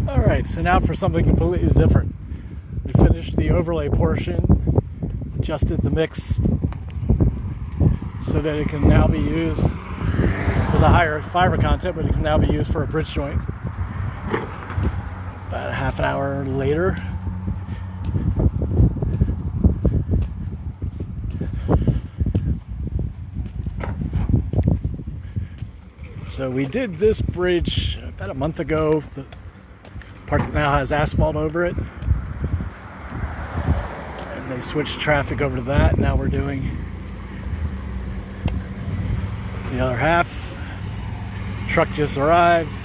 Alright, so now for something completely different. We finished the overlay portion, adjusted the mix so that it can now be used with a higher fiber content, but it can now be used for a bridge joint. About a half an hour later, so we did this bridge about a month ago, the part that now has asphalt over it, and they switched traffic over to that. Now we're doing the other half. Truck just arrived.